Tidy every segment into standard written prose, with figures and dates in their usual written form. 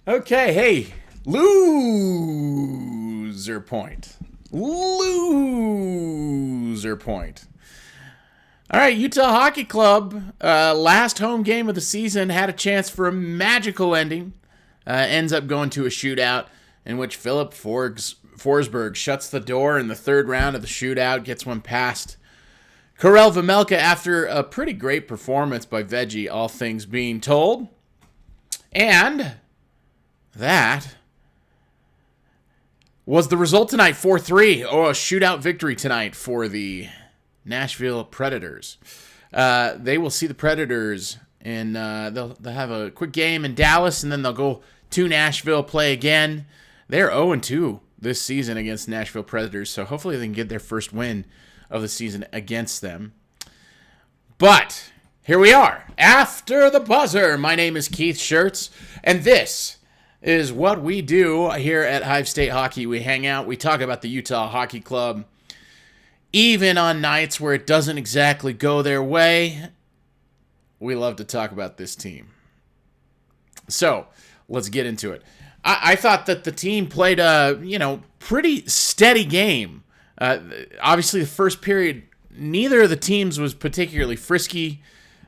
Okay, hey, loser point. Loser point. All right, Utah Hockey Club, last home game of the season, had a chance for a magical ending. Ends up going to a shootout in which Philip Forsberg shuts the door in the third round of the shootout, gets one past Karel Vejmelka after a pretty great performance by Veggie, all things being told. And that was the result tonight, 4-3. Oh, a shootout victory tonight for the Nashville Predators. They will see the Predators, and they'll have a quick game in Dallas, and then they'll go to Nashville, play again. They're 0-2 this season against Nashville Predators, so hopefully they can get their first win of the season against them. But here we are, after the buzzer. My name is Keith Schertz, and this is what we do here at Hive State Hockey. We hang out, we talk about the Utah Hockey Club, even on nights where it doesn't exactly go their way. We love to talk about this team. So let's get into it. I thought that the team played a pretty steady game. Obviously, the first period, neither of the teams was particularly frisky.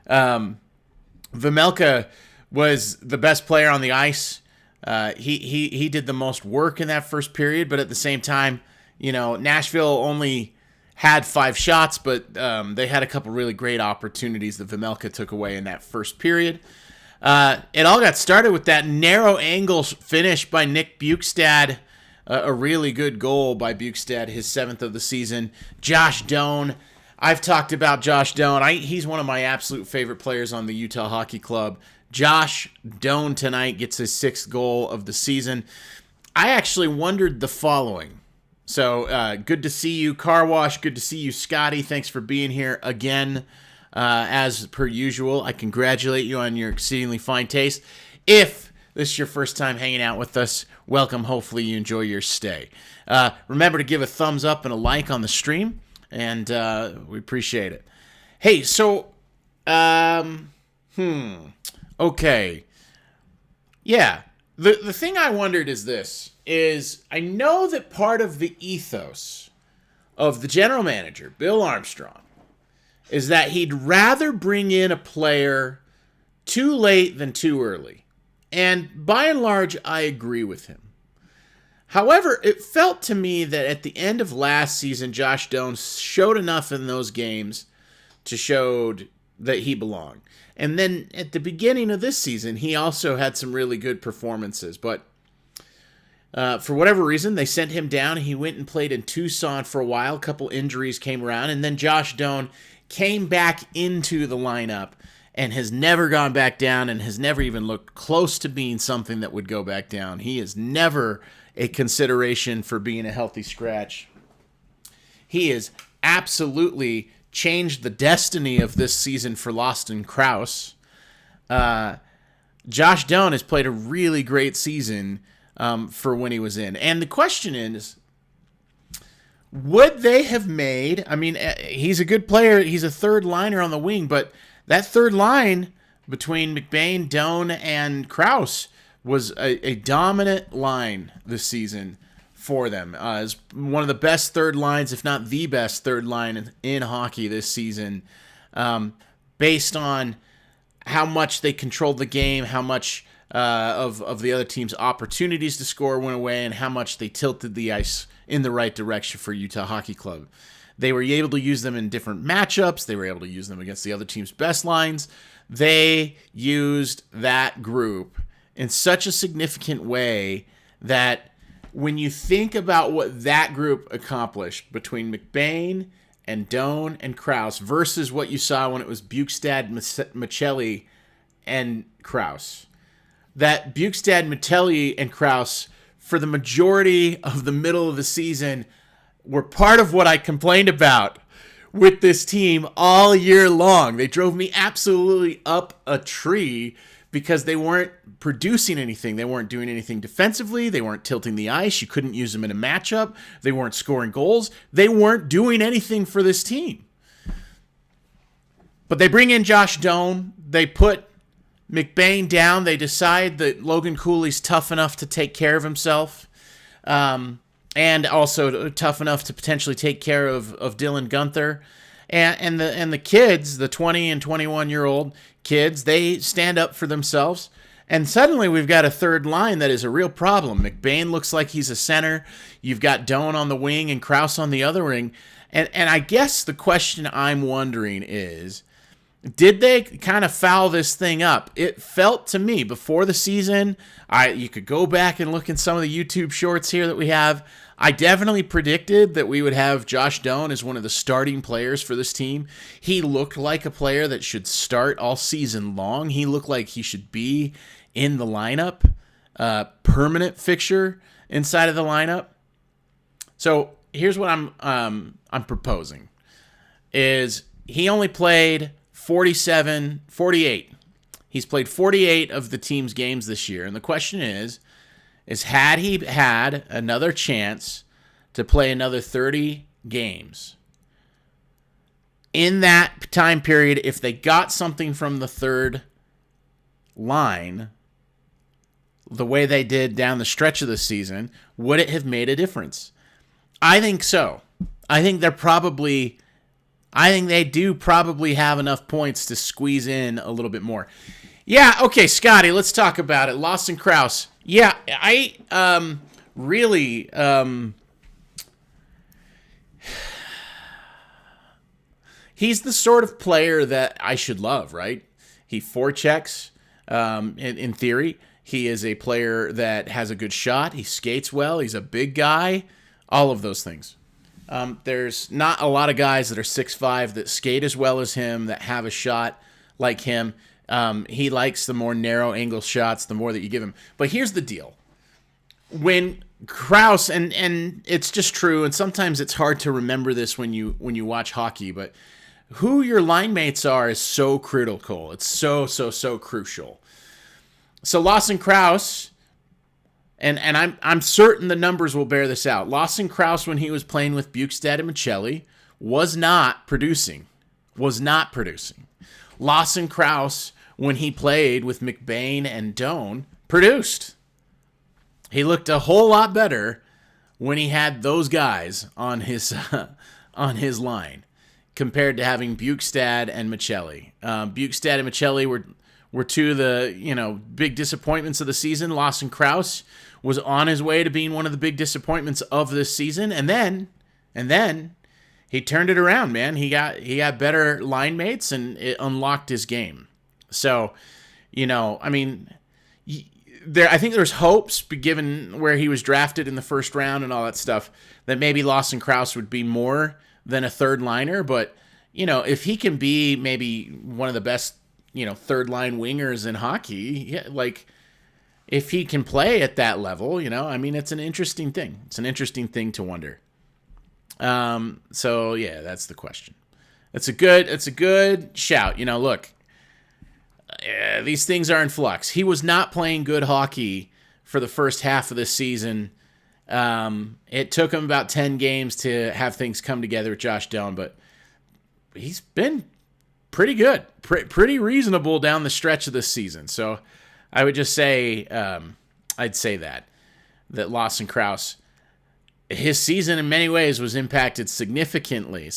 Vejmelka was the best player on the ice. He did the most work in that first period, but at the same time, Nashville only had 5 shots, but they had a couple really great opportunities that Vejmelka took away in that first period. It all got started with that narrow angle finish by Nick Bjugstad. A really good goal by Bjugstad, his 7th of the season. Josh Doan. I've talked about Josh Doan. He's one of my absolute favorite players on the Utah Hockey Club. Josh Doan tonight gets his 6th goal of the season. I actually wondered the following. So, good to see you, Car Wash. Good to see you, Scotty. Thanks for being here again. As per usual, I congratulate you on your exceedingly fine taste. If this is your first time hanging out with us, welcome. Hopefully you enjoy your stay. Remember to give a thumbs up and a like on the stream, and we appreciate it. Hey, so, okay. Yeah, the thing I wondered is this, is I know that part of the ethos of the general manager, Bill Armstrong, is that he'd rather bring in a player too late than too early. And by and large, I agree with him. However, it felt to me that at the end of last season, Josh Doan showed enough in those games to show that he belonged. And then at the beginning of this season, he also had some really good performances. But for whatever reason, they sent him down. He went and played in Tucson for a while. A couple injuries came around. And then Josh Doan came back into the lineup and has never gone back down and has never even looked close to being something that would go back down. He is never a consideration for being a healthy scratch. He has absolutely changed the destiny of this season for Lawson Krause. Josh Doan has played a really great season for when he was in. And the question is, would they have made, he's a good player, he's a third liner on the wing, but that third line between McBain, Doan, and Krause was a dominant line this season for them. It's one of the best third lines, if not the best third line in hockey this season, based on how much they controlled the game, how much of the other team's opportunities to score went away, and how much they tilted the ice in the right direction for Utah Hockey Club. They were able to use them in different matchups. They were able to use them against the other team's best lines. They used that group in such a significant way that when you think about what that group accomplished between McBain and Doan and Krause versus what you saw when it was Bjugstad, Michelli, and Krause, that Bjugstad, Michelli, and Krause, for the majority of the middle of the season, were part of what I complained about with this team all year long. They drove me absolutely up a tree because they weren't producing anything. They weren't doing anything defensively. They weren't tilting the ice. You couldn't use them in a matchup. They weren't scoring goals. They weren't doing anything for this team. But they bring in Josh Doan. They put McBain down. They decide that Logan Cooley's tough enough to take care of himself, and also tough enough to potentially take care of Dylan Guenther. And the kids, the 20 and 21-year-old kids, they stand up for themselves. And suddenly we've got a third line that is a real problem. McBain looks like he's a center. You've got Doan on the wing and Krause on the other wing. And I guess the question I'm wondering is, did they kind of foul this thing up? It felt to me before the season, you could go back and look in some of the YouTube shorts here that we have. I definitely predicted that we would have Josh Doan as one of the starting players for this team. He looked like a player that should start all season long. He looked like he should be in the lineup, permanent fixture inside of the lineup. So here's what I'm proposing: is he only played 48. He's played 48 of the team's games this year, and the question is had he had another chance to play another 30 games in that time period, if they got something from the third line the way they did down the stretch of the season, would it have made a difference? I think so. I think they do probably have enough points to squeeze in a little bit more. Yeah, okay, Scotty, let's talk about it. Lawson Krause. Yeah, I really he's the sort of player that I should love, right? He forechecks in theory. He is a player that has a good shot. He skates well. He's a big guy. All of those things. There's not a lot of guys that are 6'5" that skate as well as him, that have a shot like him. He likes the more narrow angle shots, the more that you give him. But here's the deal. When Krause, and it's just true, and sometimes it's hard to remember this when you watch hockey, but who your line mates are is so critical. It's so crucial. So Lawson Krause, and I'm certain the numbers will bear this out. Lawson Krause, when he was playing with Bukestad and Michelli, was not producing. Lawson Krause, when he played with McBain and Doan, produced. He looked a whole lot better when he had those guys on his line compared to having Bukestad and Michelli. Bukestad and Michelli were two of the big disappointments of the season. Lawson Krause was on his way to being one of the big disappointments of this season, and then he turned it around, man. He got better line mates, and it unlocked his game. So, I think there's hopes, given where he was drafted in the first round and all that stuff, that maybe Lawson Krause would be more than a third liner. But, if he can be maybe one of the best, third line wingers in hockey, yeah, like if he can play at that level, it's an interesting thing. It's an interesting thing to wonder. So yeah, that's the question. It's a good shout. Look, these things are in flux. He was not playing good hockey for the first half of this season. It took him about 10 games to have things come together with Josh Doan, but he's been pretty good, pretty reasonable down the stretch of this season. So I would just say, I'd say that Lawson Krause, his season in many ways was impacted significantly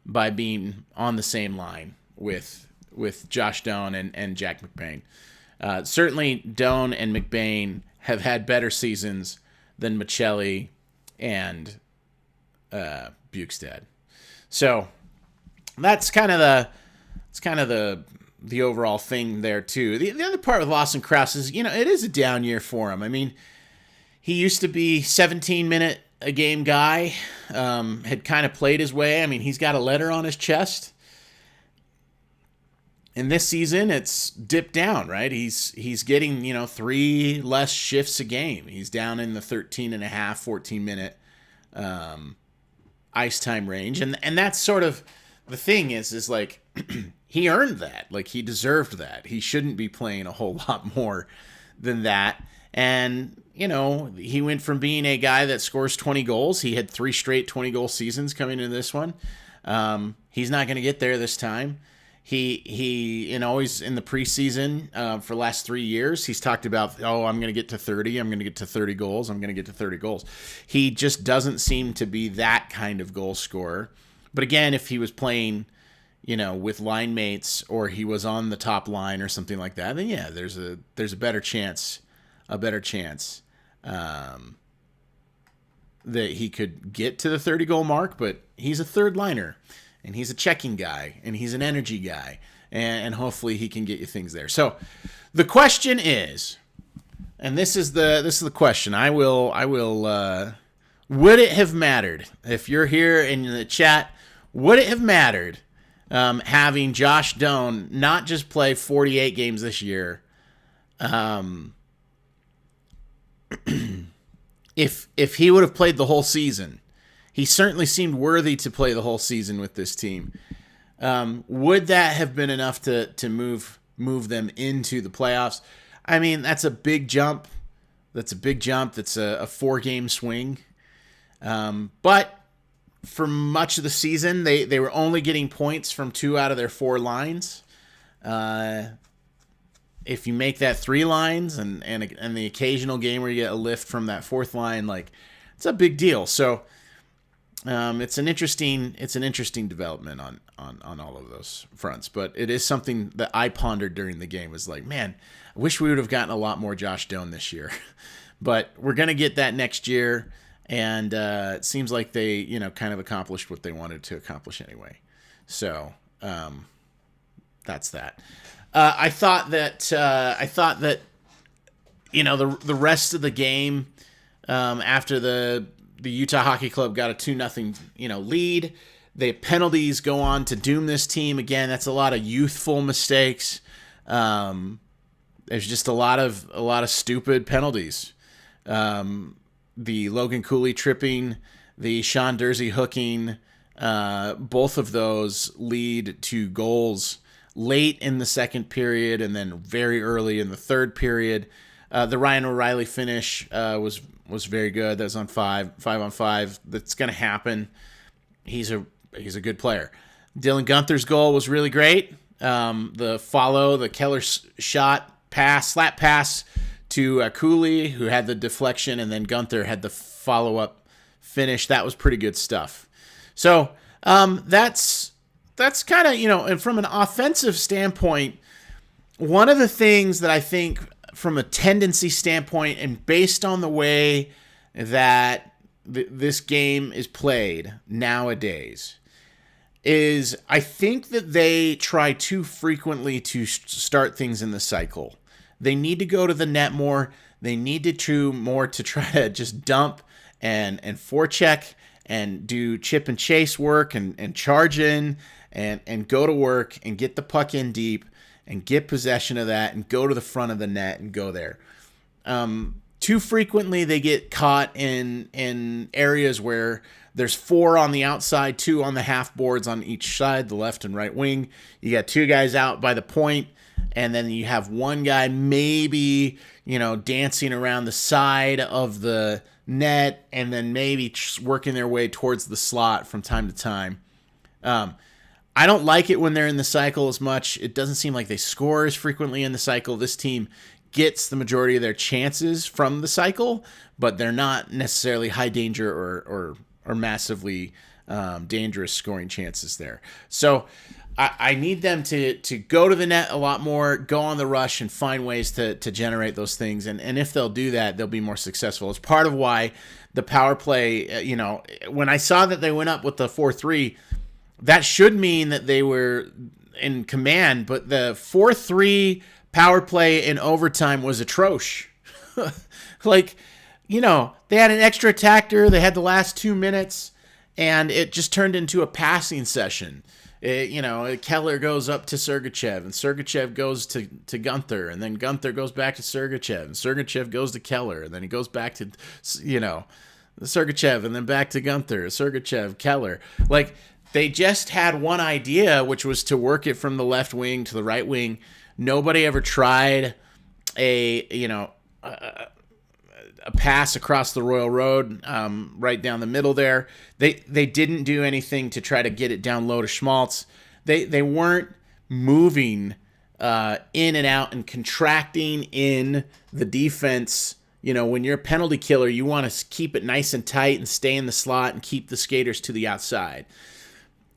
by being on the same line with Josh Doan and Jack McBain. Certainly Doan and McBain have had better seasons than Michelli and Bukestad. So that's kind of the overall thing there too. The other part with Lawson Krause is, it is a down year for him. I mean, he used to be 17-minute a game guy, had kind of played his way. I mean, he's got a letter on his chest. And this season, it's dipped down, right? He's getting, 3 less shifts a game. He's down in the 13 and a half, 14-minute ice time range. And that's sort of the thing is like, he earned that. Like, he deserved that. He shouldn't be playing a whole lot more than that. And, he went from being a guy that scores 20 goals. He had 3 straight 20-goal seasons coming into this one. He's not going to get there this time. Always in the preseason for the last 3 years, he's talked about, I'm going to get to 30. I'm going to get to 30 goals. I'm going to get to 30 goals. He just doesn't seem to be that kind of goal scorer. But again, if he was playing, with line mates or he was on the top line or something like that, then yeah, there's a better chance that he could get to the 30 goal mark. But he's a third liner. And he's a checking guy, and he's an energy guy, and hopefully he can get you things there. So, the question is, and this is the question. I will. Would it have mattered if you're here in the chat? Would it have mattered having Josh Doan not just play 48 games this year? If he would have played the whole season. He certainly seemed worthy to play the whole season with this team. Would that have been enough to move them into the playoffs? I mean, that's a big jump. That's a 4-game swing. But for much of the season, they were only getting points from 2 out of their 4 lines. If you make that 3 lines and the occasional game where you get a lift from that 4th line, it's a big deal. So. It's an interesting development on all of those fronts, but it is something that I pondered during the game. Was like, man, I wish we would have gotten a lot more Josh Doan this year, but we're gonna get that next year, and it seems like they kind of accomplished what they wanted to accomplish anyway. So that's that. I thought that the rest of the game after the Utah Hockey Club got a 2-0, lead. The penalties go on to doom this team. Again, that's a lot of youthful mistakes. There's just a lot of stupid penalties. The Logan Cooley tripping, the Sean Dursey hooking, both of those lead to goals late in the second period and then very early in the third period. The Ryan O'Reilly finish was very good. That was on 5-on-5. That's going to happen. He's a good player. Dylan Guenther's goal was really great. The Keller shot slap pass to Cooley, who had the deflection, and then Guenther had the follow-up finish. That was pretty good stuff. So that's kind of, and from an offensive standpoint, one of the things that I think from a tendency standpoint and based on the way that this game is played nowadays is I think that they try too frequently to start things in the cycle. They need to go to the net more. They need to try to just dump and forecheck and do chip and chase work and charge in and go to work and get the puck in deep and get possession of that and go to the front of the net and go there. Too frequently they get caught in areas where there's 4 on the outside, 2 on the half boards on each side, the left and right wing. You got 2 guys out by the point, and then you have 1 guy maybe, dancing around the side of the net and then maybe working their way towards the slot from time to time. I don't like it when they're in the cycle as much. It doesn't seem like they score as frequently in the cycle. This team gets the majority of their chances from the cycle, but they're not necessarily high danger or massively dangerous scoring chances there. So I need them to go to the net a lot more, go on the rush, and find ways to generate those things. And if they'll do that, they'll be more successful. It's part of why the power play, when I saw that they went up with the 4-3, that should mean that they were in command, but the 4-3 power play in overtime was atrocious. They had an extra attacker. They had the last 2 minutes, and it just turned into a passing session. Keller goes up to Sergachev, and Sergachev goes to Guenther, and then Guenther goes back to Sergachev, and Sergachev goes to Keller, and then he goes back to, Sergachev, and then back to Guenther, Sergachev, Keller. They just had one idea, which was to work it from the left wing to the right wing. Nobody ever tried a pass across the Royal Road, right down the middle there. They didn't do anything to try to get it down low to Schmaltz. They weren't moving in and out and contracting in the defense. You know, when you're a penalty killer, you want to keep it nice and tight and stay in the slot and keep the skaters to the outside.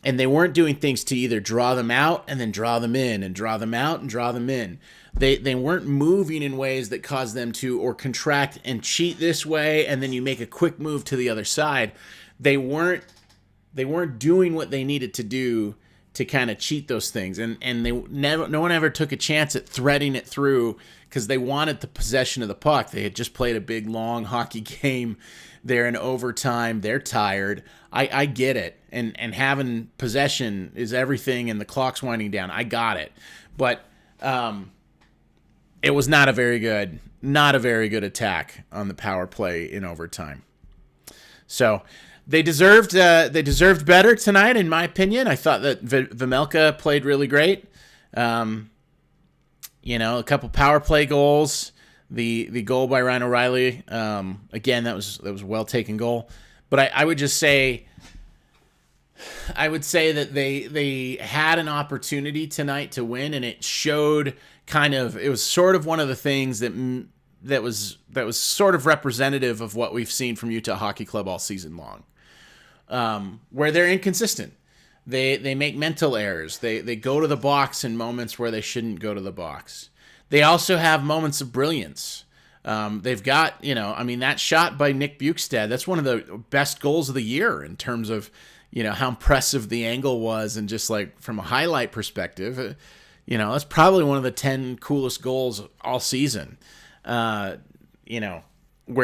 And they weren't doing things to either draw them out and then draw them in and draw them out and draw them in. They weren't moving in ways that caused them to or contract and cheat this way and then you make a quick move to the other side. They weren't doing what they needed to do to kind of cheat those things. And no one ever took a chance at threading it through because they wanted the possession of the puck. They had just played a big, long hockey game. They're in overtime. They're tired. I get it. And having possession is everything and the clock's winding down. I got it. But it was not a very good attack on the power play in overtime. So they deserved better tonight, in my opinion. I thought that Vejmelka played really great. You know, a couple power play goals. The goal by Ryan O'Reilly, again, that was a well taken goal. But I would just say, that they had an opportunity tonight to win, and it showed it was sort of one of the things that was sort of representative of what we've seen from Utah Hockey Club all season long, where they're inconsistent. They make mental errors. They go to the box in moments where they shouldn't go to the box. They also have moments of brilliance. They've got, that shot by Nick Bukestad, that's one of the best goals of the year in terms of, how impressive the angle was and just like from a highlight perspective, that's probably one of the 10 coolest goals all season, where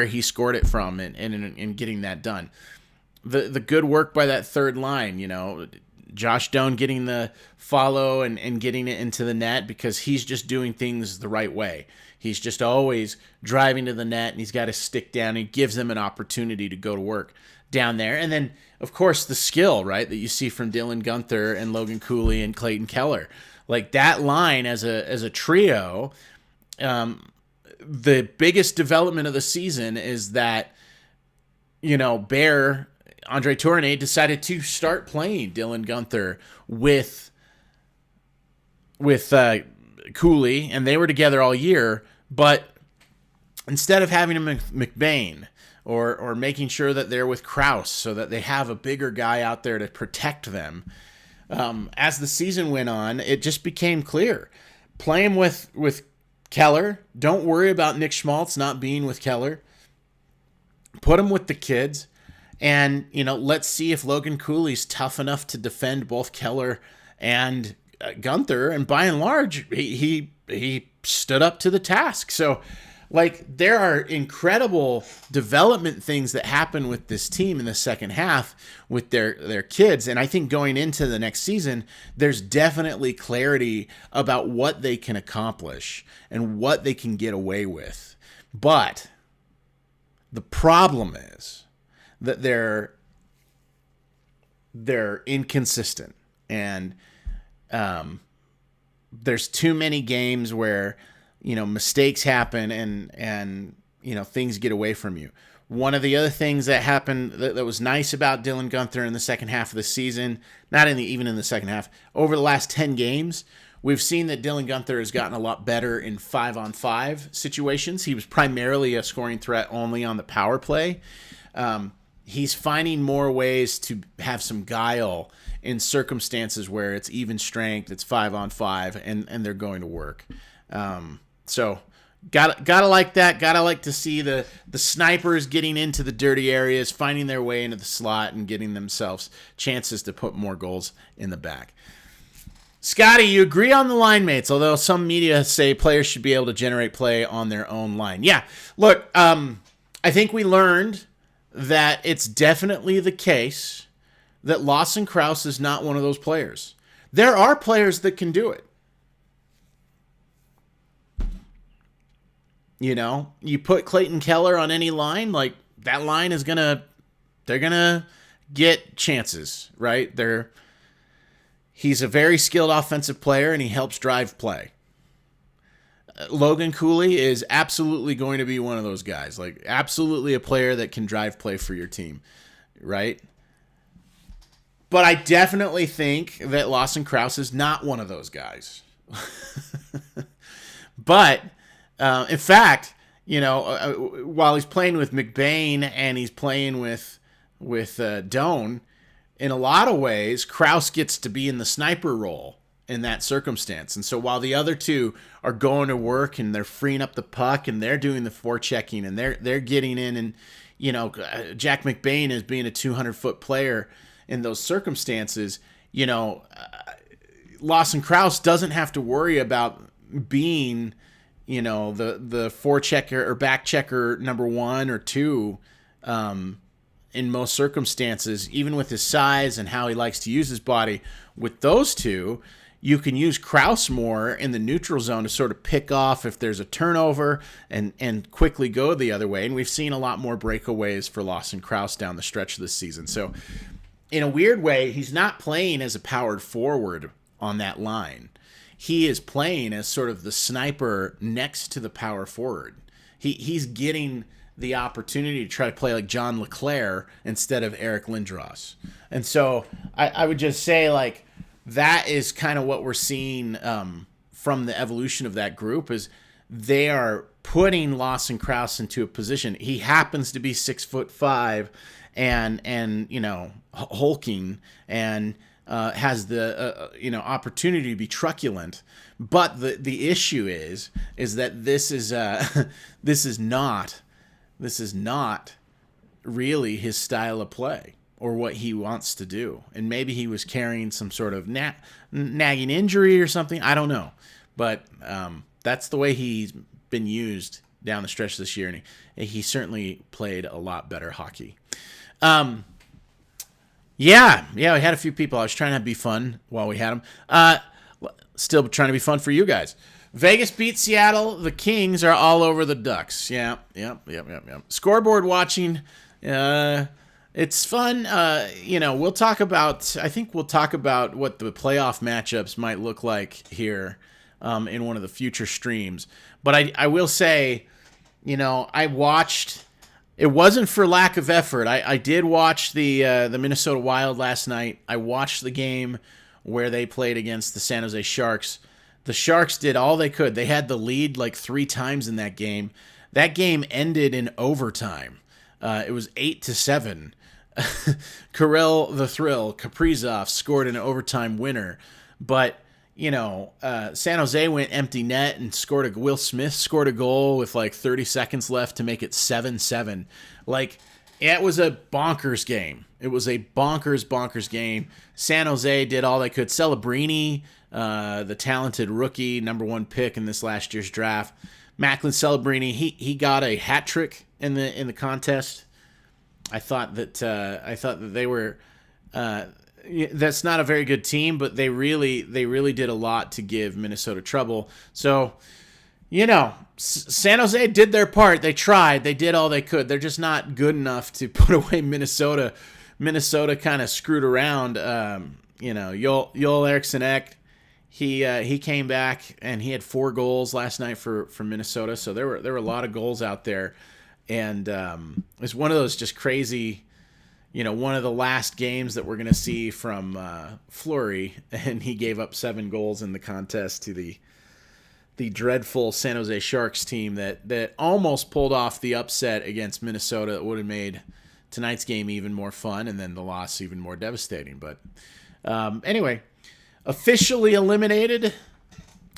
he scored it from and getting that done. The good work by that third line, Josh Doan getting the follow and getting it into the net because he's just doing things the right way. He's just always driving to the net and he's got his stick down. He gives them an opportunity to go to work down there. And then, of course, the skill, right, that you see from Dylan Guenther and Logan Cooley and Clayton Keller. Like that line as a trio, the biggest development of the season is that, Andre Tourigny decided to start playing Dylan Guenther with Cooley, and they were together all year. But instead of having him McBain or making sure that they're with Krause so that they have a bigger guy out there to protect them, as the season went on, it just became clear. Play him with Keller. Don't worry about Nick Schmaltz not being with Keller. Put him with the kids. And, let's see if Logan Cooley's tough enough to defend both Keller and Guenther. And by and large, he stood up to the task. So, there are incredible development things that happen with this team in the second half with their kids. And I think going into the next season, there's definitely clarity about what they can accomplish and what they can get away with. But the problem is that they're inconsistent, and there's too many games where mistakes happen and things get away from you. One of the other things that happened that was nice about Dylan Guenther in the second half of the season, even in the second half, over the last 10 games, we've seen that Dylan Guenther has gotten a lot better in 5-on-5 situations. He was primarily a scoring threat only on the power play. He's finding more ways to have some guile in circumstances where it's even strength, it's 5-on-5, and they're going to work. So gotta like that. Gotta like to see the snipers getting into the dirty areas, finding their way into the slot, and getting themselves chances to put more goals in the back. Scotty, you agree on the line mates, although some media say players should be able to generate play on their own line. Yeah, look, I think we learned that it's definitely the case that Lawson Krause is not one of those players. There are players that can do it. You put Clayton Keller on any line, that line is they're gonna get chances, right? He's a very skilled offensive player and he helps drive play. Logan Cooley is absolutely going to be one of those guys, absolutely a player that can drive play for your team, right? But I definitely think that Lawson Krause is not one of those guys. But in fact, while he's playing with McBain and he's playing with Doan, in a lot of ways, Krause gets to be in the sniper role in that circumstance. And so while the other two are going to work and they're freeing up the puck and they're doing the forechecking and they're getting in, and Jack McBain is being a 200-foot player in those circumstances, Lawson Krause doesn't have to worry about being, the forechecker or back checker number 1 or 2 in most circumstances, even with his size and how he likes to use his body. With those two, you can use Krause more in the neutral zone to sort of pick off if there's a turnover and quickly go the other way. And we've seen a lot more breakaways for Lawson Krause down the stretch of this season. So in a weird way, he's not playing as a powered forward on that line. He is playing as sort of the sniper next to the power forward. He's getting the opportunity to try to play like John LeClair instead of Eric Lindros. And so I would just say, like, that is kind of what we're seeing from the evolution of that group, is they are putting Lawson Krause into a position. He happens to be 6'5" and hulking and has the opportunity to be truculent. But the issue is that this is not really his style of play or what he wants to do. And maybe he was carrying some sort of nagging injury or something. I don't know. But that's the way he's been used down the stretch this year. And he certainly played a lot better hockey. Yeah, we had a few people. I was trying to be fun while we had them. Still trying to be fun for you guys. Vegas beat Seattle. The Kings are all over the Ducks. Yep. Scoreboard watching. It's fun. We'll talk about what the playoff matchups might look like here in one of the future streams. But I will say, I watched. It wasn't for lack of effort. I did watch the Minnesota Wild last night. I watched the game where they played against the San Jose Sharks. The Sharks did all they could. They had the lead like 3 times in that game. That game ended in overtime. It was 8-7. Kirill the Thrill Kaprizov scored an overtime winner. But, San Jose went empty net and Will Smith scored a goal with like 30 seconds left to make it 7-7. Like, it was a bonkers game. It was a bonkers game. San Jose did all they could. Celebrini, the talented rookie, number 1 pick in this last year's draft, Macklin Celebrini, he got a hat trick in the contest. I thought that they were. That's not a very good team, but they really did a lot to give Minnesota trouble. So, San Jose did their part. They tried. They did all they could. They're just not good enough to put away Minnesota. Minnesota kind of screwed around. Joel Eriksson Ek, he came back and he had 4 goals last night for Minnesota. So there were a lot of goals out there, and it was one of those just crazy. One of the last games that we're going to see from Fleury, and he gave up 7 goals in the contest to the dreadful San Jose Sharks team that almost pulled off the upset against Minnesota that would have made tonight's game even more fun, and then the loss even more devastating. But anyway, officially eliminated.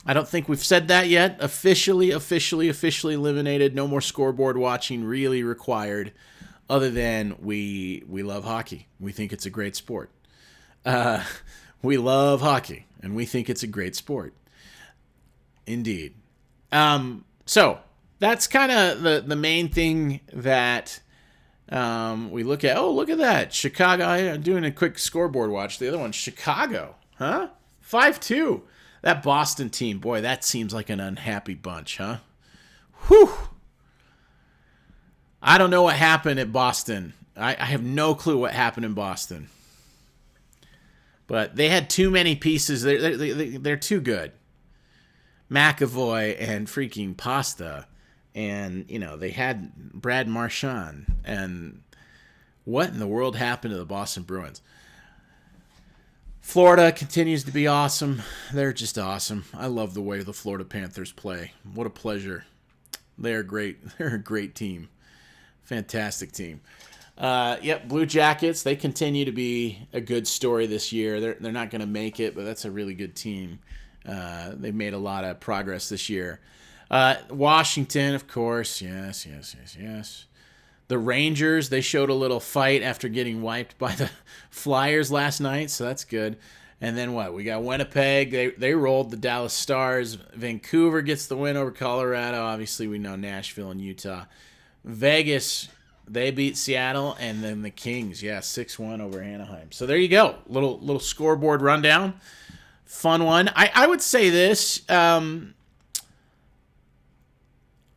I don't think we've said that yet. Officially eliminated. No more scoreboard watching really required. Other than we love hockey. We think it's a great sport. We love hockey, and we think it's a great sport. Indeed. So that's kind of the main thing that we look at. Oh, look at that. Chicago. I'm doing a quick scoreboard watch. The other one's Chicago. Huh? 5-2. That Boston team, boy, that seems like an unhappy bunch, huh? Whew. I don't know what happened at Boston. I have no clue what happened in Boston. But they had too many pieces. They're too good. McAvoy and freaking Pasta. And, they had Brad Marchand. And what in the world happened to the Boston Bruins? Florida continues to be awesome. They're just awesome. I love the way the Florida Panthers play. What a pleasure. They're great. They're a great team. Fantastic team. Blue Jackets, they continue to be a good story this year. They're not going to make it, but that's a really good team. They've made a lot of progress this year. Washington, of course. Yes. The Rangers, they showed a little fight after getting wiped by the Flyers last night, so that's good. And then what? We got Winnipeg. They rolled the Dallas Stars. Vancouver gets the win over Colorado. Obviously, we know Nashville and Utah. Vegas, they beat Seattle. And then the Kings, 6-1 over Anaheim. So there you go. Little scoreboard rundown. Fun one. I would say this. I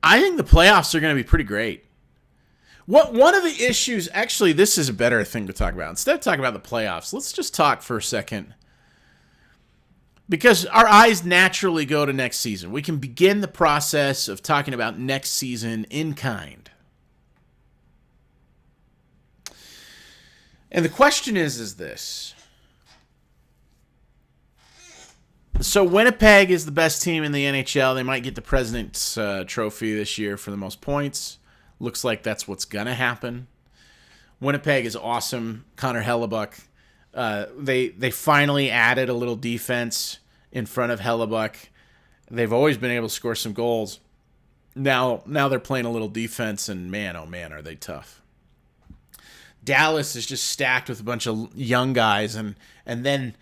think the playoffs are going to be pretty great. One of the issues, actually, this is a better thing to talk about. Instead of talking about the playoffs, let's just talk for a second. Because our eyes naturally go to next season. We can begin the process of talking about next season in kind. And the question is this. So Winnipeg is the best team in the NHL. They might get the President's Trophy this year for the most points. Looks like that's what's going to happen. Winnipeg is awesome. Connor Hellebuck. They finally added a little defense in front of Hellebuck. They've always been able to score some goals. Now they're playing a little defense, and man, oh man, are they tough. Dallas is just stacked with a bunch of young guys, and then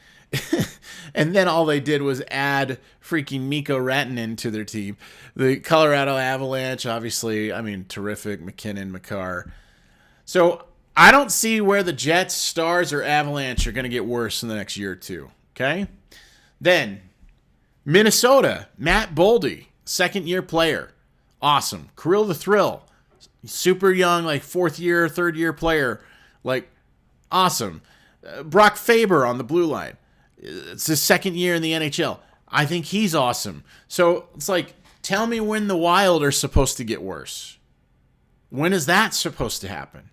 and then all they did was add freaking Mikko Rantanen to their team. The Colorado Avalanche, obviously, terrific. McKinnon, Makar. So I don't see where the Jets, Stars, or Avalanche are going to get worse in the next year or two. Okay? Then, Minnesota, Matt Boldy, second-year player. Awesome. Kirill the Thrill, super young, like fourth-year, third-year player. Like, awesome. Brock Faber on the blue line. It's his second year in the NHL. I think he's awesome. So it's like, tell me when the Wild are supposed to get worse. When is that supposed to happen?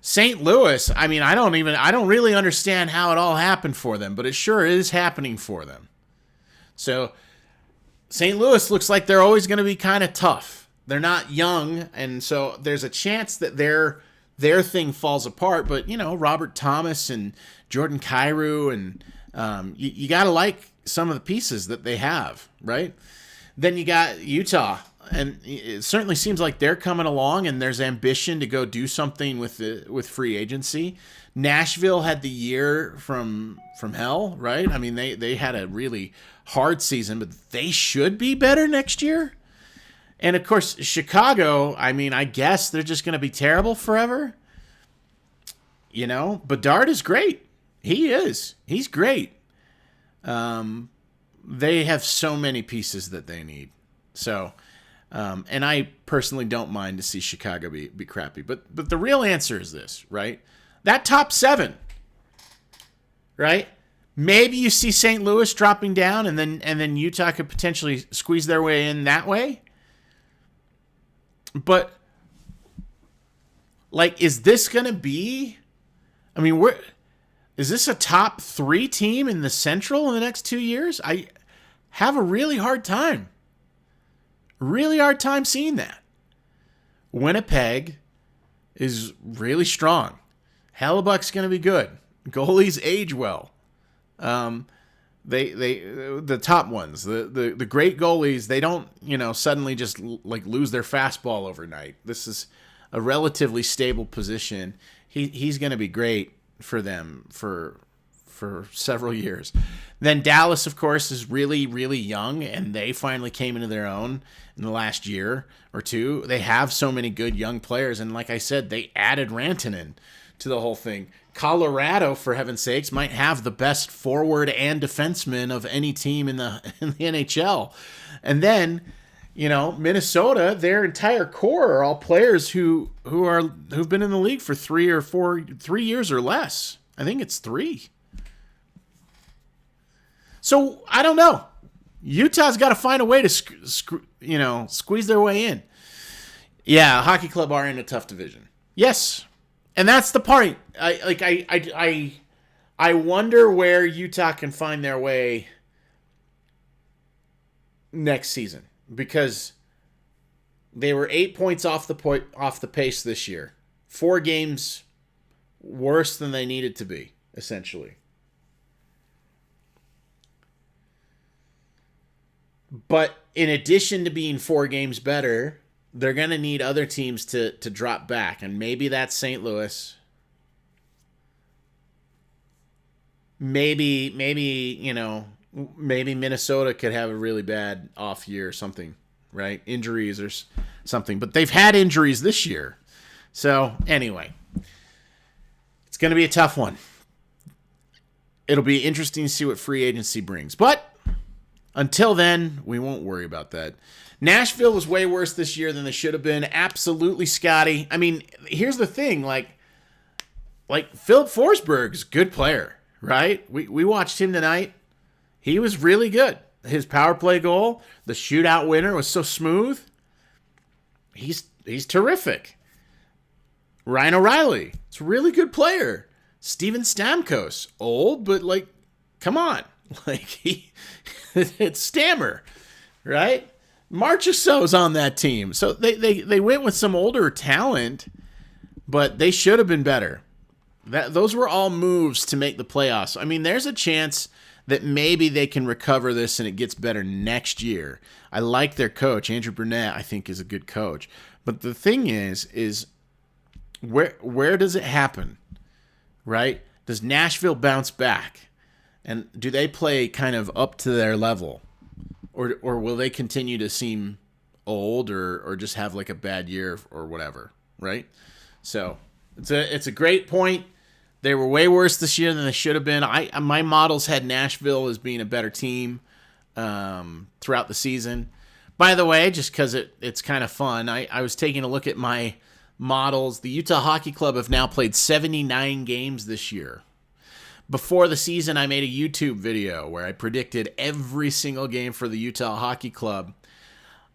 St. Louis, I don't really understand how it all happened for them, but it sure is happening for them. So St. Louis looks like they're always going to be kind of tough. They're not young, and so there's a chance that their thing falls apart. But, Robert Thomas and Jordan Kyrou and you got to like some of the pieces that they have, right? Then you got Utah, and it certainly seems like they're coming along, and there's ambition to go do something with free agency. Nashville had the year from hell, right? They had a really hard season, but they should be better next year. And of course, Chicago, I guess they're just going to be terrible forever. Bedard is great. He is. He's great. They have so many pieces that they need. So, and I personally don't mind to see Chicago be crappy. But the real answer is this, right? That top 7, right? Maybe you see St. Louis dropping down, and then Utah could potentially squeeze their way in that way. But, is this going to be... is this a top 3 team in the Central in the next 2 years? I have a really hard time. Really hard time seeing that. Winnipeg is really strong. Hellebuck's going to be good. Goalies age well. The top ones, the great goalies, they don't, suddenly just lose their fastball overnight. This is a relatively stable position. He's going to be great for them for several years. Then Dallas, of course, is really, really young, and they finally came into their own in the last year or two. They have so many good young players, and like I said, they added Rantanen to the whole thing. Colorado, for heaven's sakes, might have the best forward and defenseman of any team in the NHL. And then, Minnesota, their entire core are all players who've been in the league for 3 years or less. I think it's 3. So I don't know. Utah's got to find a way to squeeze their way in. Yeah, Hockey Club are in a tough division. Yes, and that's the part. I I wonder where Utah can find their way next season, because they were 8 points off the pace this year. 4 games worse than they needed to be, essentially. But in addition to being 4 games better, they're going to need other teams to drop back. And maybe that's St. Louis. Maybe Minnesota could have a really bad off year or something, right? Injuries or something. But they've had injuries this year. So, anyway, it's going to be a tough one. It'll be interesting to see what free agency brings. But until then, we won't worry about that. Nashville was way worse this year than they should have been. Absolutely, Scotty. I mean, here's the thing. Like Philip Forsberg's a good player, right? We watched him tonight. He was really good. His power play goal, the shootout winner, was so smooth. He's terrific. Ryan O'Reilly, it's a really good player. Steven Stamkos, old, but come on. It's Stammer, right? Marchessault's on that team. So they went with some older talent, but they should have been better. Those were all moves to make the playoffs. I mean, there's a chance that maybe they can recover this and it gets better next year. I like their coach. Andrew Burnett, I think, is a good coach. But the thing is where does it happen, right? Does Nashville bounce back? And do they play kind of up to their level? Or will they continue to seem old or just have a bad year or whatever, right? So it's a great point. They were way worse this year than they should have been. My models had Nashville as being a better team throughout the season. By the way, just because it's kind of fun, I was taking a look at my models. The Utah Hockey Club have now played 79 games this year. Before the season, I made a YouTube video where I predicted every single game for the Utah Hockey Club.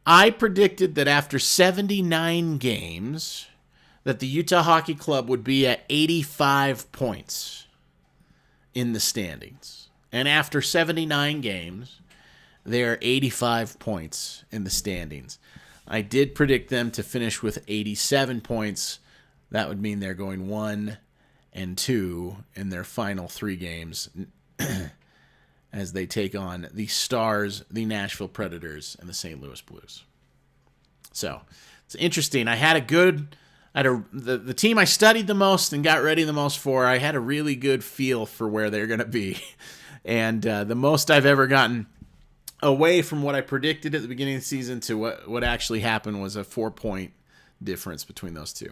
I predicted that after 79 games, that the Utah Hockey Club would be at 85 points in the standings. And after 79 games, they are 85 points in the standings. I did predict them to finish with 87 points. That would mean they're going 1-2 in their final 3 games as they take on the Stars, the Nashville Predators, and the St. Louis Blues. So it's interesting. The team I studied the most and got ready the most for, I had a really good feel for where they're going to be. And the most I've ever gotten away from what I predicted at the beginning of the season to what actually happened was a 4-point difference between those two.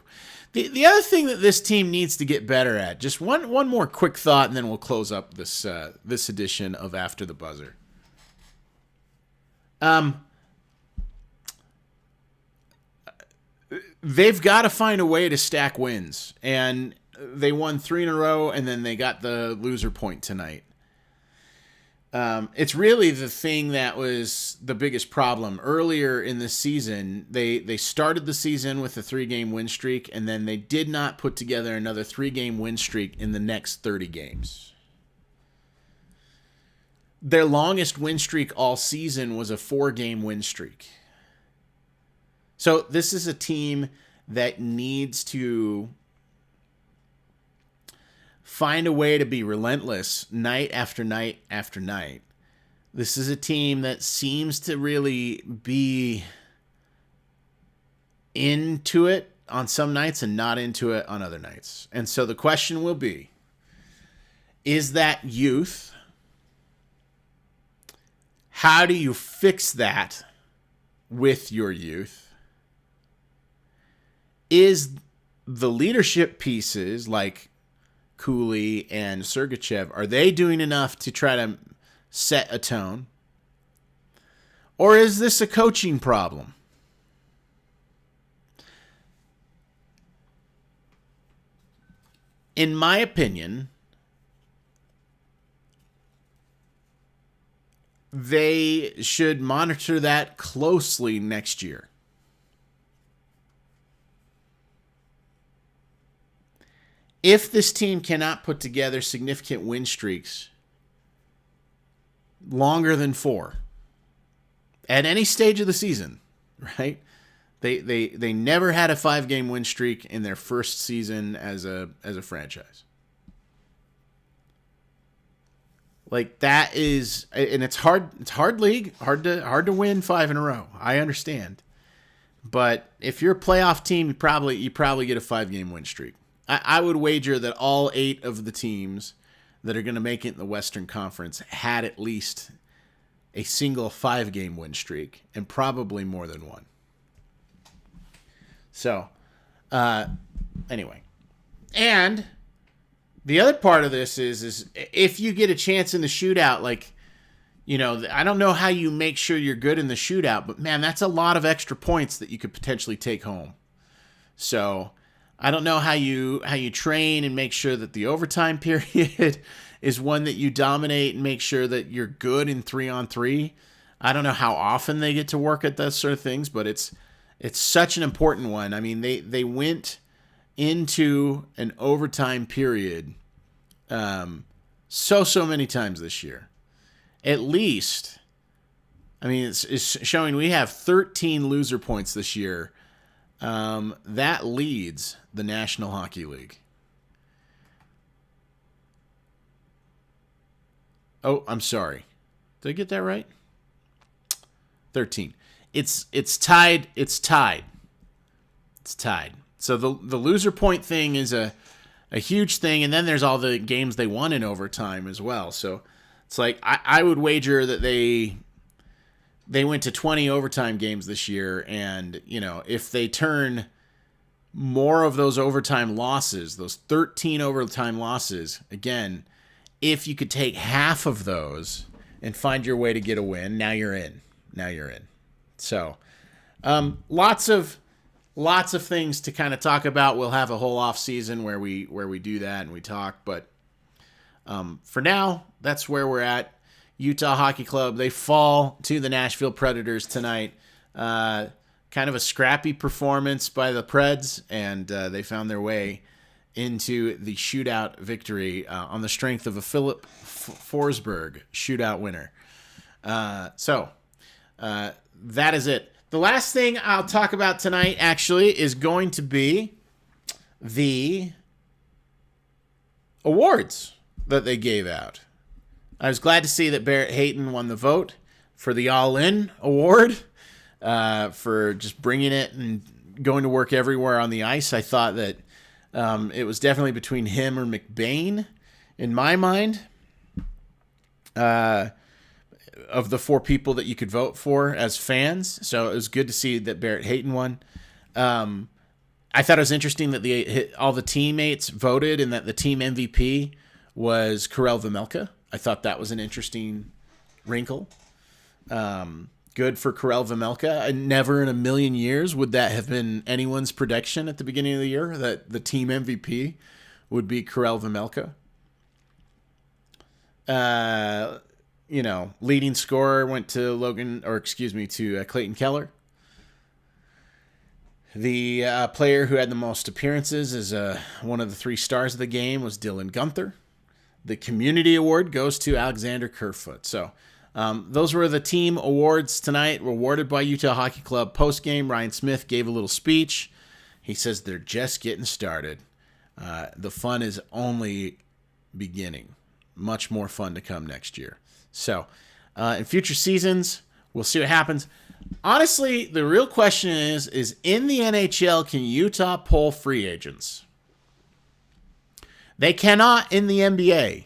The other thing that this team needs to get better at, just one more quick thought, and then we'll close up this edition of After the Buzzer. They've got to find a way to stack wins, and they won 3 in a row, and then they got the loser point tonight. It's really the thing that was the biggest problem. Earlier in this season, they started the season with a 3-game win streak, and then they did not put together another 3-game win streak in the next 30 games. Their longest win streak all season was a 4-game win streak. So this is a team that needs to find a way to be relentless night after night after night. This is a team that seems to really be into it on some nights and not into it on other nights. And so the question will be, is that youth? How do you fix that with your youth? Is the leadership pieces like Cooley and Sergachev, are they doing enough to try to set a tone? Or is this a coaching problem? In my opinion, they should monitor that closely next year. if this team cannot put together significant win streaks longer than 4 at any stage of the season, right? They never had a 5-game win streak in their first season as a franchise. Like, that is, and it's hard. It's hard league, hard to win 5 in a row. I understand, but if you're a playoff team, you probably get a 5-game win streak. I would wager that all 8 of the teams that are going to make it in the Western Conference had at least a single 5-game win streak, and probably more than one. So, anyway, and the other part of this is if you get a chance in the shootout, like, you know, I don't know how you make sure you're good in the shootout, but man, that's a lot of extra points that you could potentially take home. So I don't know how you train and make sure that the overtime period is one that you dominate and make sure that you're good in 3-on-3. I don't know how often they get to work at those sort of things, but it's such an important one. I mean, they went into an overtime period so many times this year. At least, I mean, it's showing we have 13 loser points this year. That leads the National Hockey League. Oh, I'm sorry. Did I get that right? 13. It's tied. It's tied. So the loser point thing is a huge thing, and then there's all the games they won in overtime as well. So it's like I would wager that they went to 20 overtime games this year, and you know, if they turn more of those overtime losses, those 13 overtime losses, again, if you could take half of those and find your way to get a win, now you're in. So lots of things to kind of talk about. We'll have a whole off season where we do that and we talk, but for now, that's where we're at. Utah Hockey Club, they fall to the Nashville Predators tonight. Kind of a scrappy performance by the Preds, and they found their way into the shootout victory on the strength of a Philip Forsberg shootout winner. So that is it. The last thing I'll talk about tonight, actually, is going to be the awards that they gave out. I was glad to see that Barrett Hayton won the vote for the All-In Award for just bringing it and going to work everywhere on the ice. I thought that it was definitely between him or McBain in my mind of the 4 people that you could vote for as fans. So it was good to see that Barrett Hayton won. I thought it was interesting that all the teammates voted and that the team MVP was Karel Vejmelka. I thought that was an interesting wrinkle. Good for Karel Vejmelka. Never in a million years would that have been anyone's prediction at the beginning of the year that the team MVP would be Karel Vejmelka. Leading scorer went to Clayton Keller. The player who had the most appearances as one of the 3 stars of the game was Dylan Gunther. The community award goes to Alexander Kerfoot. So those were the team awards tonight, awarded by Utah Hockey Club. Postgame, Ryan Smith gave a little speech. He says they're just getting started. The fun is only beginning. Much more fun to come next year. So in future seasons, we'll see what happens. Honestly, the real question is in the NHL, can Utah pull free agents? They cannot in the NBA,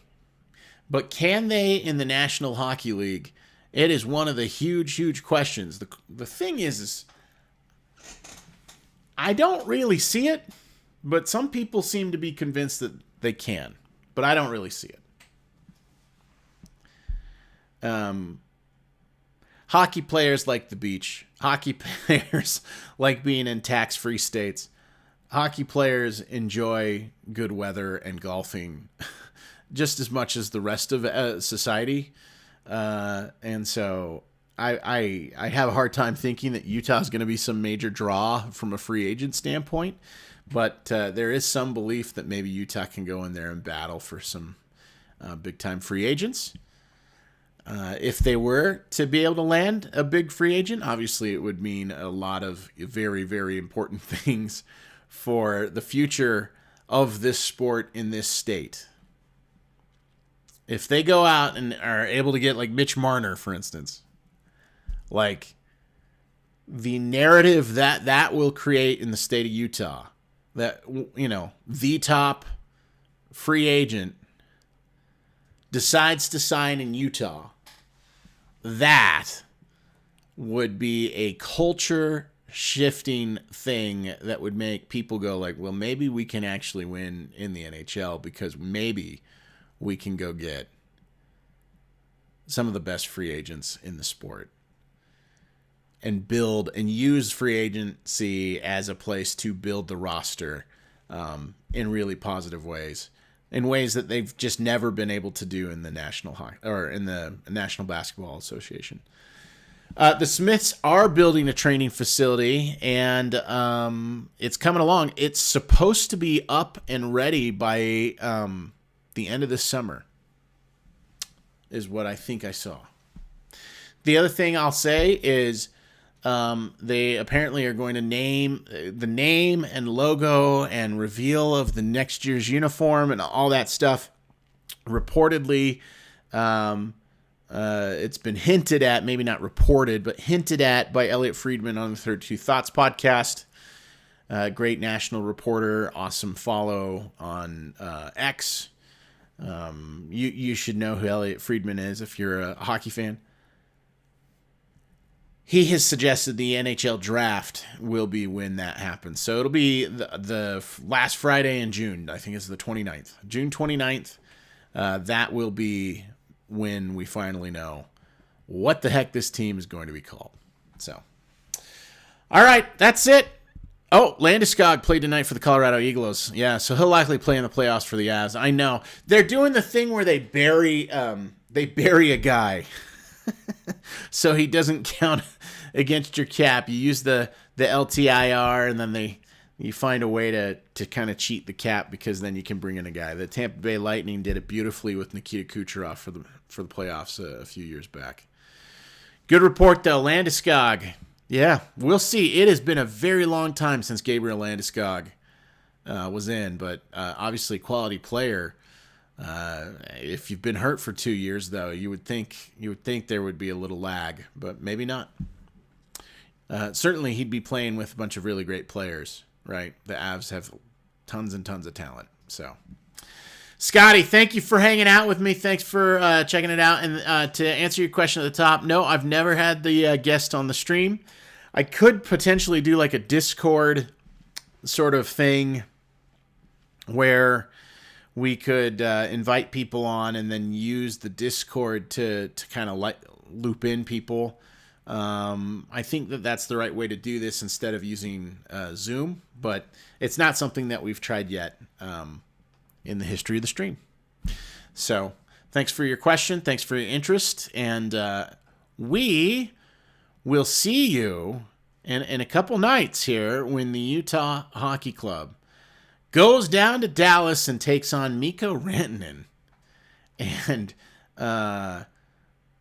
but can they in the National Hockey League? It is one of the huge questions. The thing is I don't really see it, but some people seem to be convinced that they can, but I don't really see it. Hockey players like the beach. Hockey players like being in tax-free states. Hockey players enjoy good weather and golfing just as much as the rest of society. And so I have a hard time thinking that Utah is going to be some major draw from a free agent standpoint, but there is some belief that maybe Utah can go in there and battle for some big time free agents. If they were to be able to land a big free agent, obviously it would mean a lot of very, very important things for the future of this sport in this state. If they go out and are able to get like Mitch Marner, for instance, like the narrative that will create in the state of Utah, that, you know, the top free agent decides to sign in Utah, that would be a culture shifting thing that would make people go like, well, maybe we can actually win in the NHL because maybe we can go get some of the best free agents in the sport and build and use free agency as a place to build the roster in really positive ways, in ways that they've just never been able to do in the National Basketball Association. The Smiths are building a training facility, and it's coming along. It's supposed to be up and ready by the end of this summer, is what I think I saw. The other thing I'll say is they apparently are going to name the name and logo and reveal of the next year's uniform and all that stuff. Reportedly, it's been hinted at, maybe not reported, but hinted at by Elliot Friedman on the 32 Thoughts podcast. Great national reporter, awesome follow on X. You should know who Elliot Friedman is if you're a hockey fan. He has suggested the NHL draft will be when that happens. So it'll be the last Friday in June. I think it's the 29th. June 29th. That will be when we finally know what the heck this team is going to be called. So, all right, that's it. Oh, Landeskog played tonight for the Colorado Eagles. Yeah, so he'll likely play in the playoffs for the Avs. I know. They're doing the thing where they bury a guy. So he doesn't count against your cap. You use the LTIR, and then you find a way to kind of cheat the cap, because then you can bring in a guy. The Tampa Bay Lightning did it beautifully with Nikita Kucherov for the playoffs a few years back. Good report, though. Landeskog. Yeah, we'll see. It has been a very long time since Gabriel Landeskog was in, but obviously quality player. If you've been hurt for 2 years, though, you would think there would be a little lag, but maybe not. Certainly, he'd be playing with a bunch of really great players, right? The Avs have tons and tons of talent. So, Scotty, thank you for hanging out with me. Thanks for checking it out. And to answer your question at the top, no, I've never had the guest on the stream. I could potentially do like a Discord sort of thing where we could invite people on and then use the Discord to kind of loop in people. I think that's the right way to do this instead of using Zoom, but it's not something that we've tried yet in the history of the stream. So thanks for your question. Thanks for your interest. And we will see you in a couple nights here when the Utah Hockey Club goes down to Dallas and takes on Mikko Rantanen. And, oh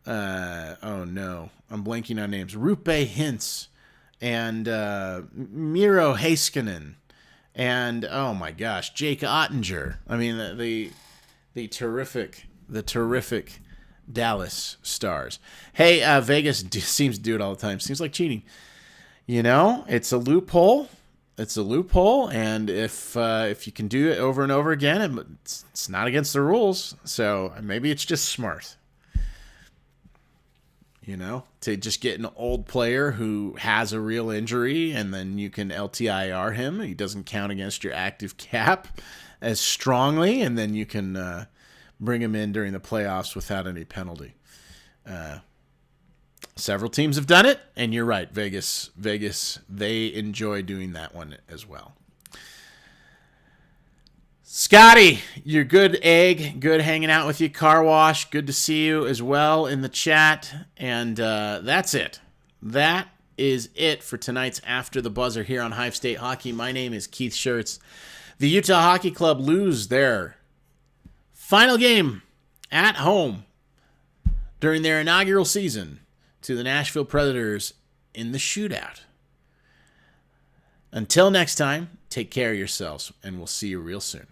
no, I'm blanking on names. Rupe Hintz and Miro Heiskanen and, oh my gosh, Jake Ottinger. I mean, the terrific Dallas Stars. Hey, Vegas seems to do it all the time. Seems like cheating. You know, it's a loophole. It's a loophole, and if you can do it over and over again, it's not against the rules. So maybe it's just smart, you know, to just get an old player who has a real injury, and then you can LTIR him. He doesn't count against your active cap as strongly, and then you can bring him in during the playoffs without any penalty. Several teams have done it, and you're right, Vegas, they enjoy doing that one as well. Scotty, you're good egg. Good hanging out with you. Car Wash, good to see you as well in the chat. And that's it. That is it for tonight's After the Buzzer here on Hive State Hockey. My name is Keith Schertz. The Utah Hockey Club lose their final game at home during their inaugural season to the Nashville Predators in the shootout. Until next time, take care of yourselves, and we'll see you real soon.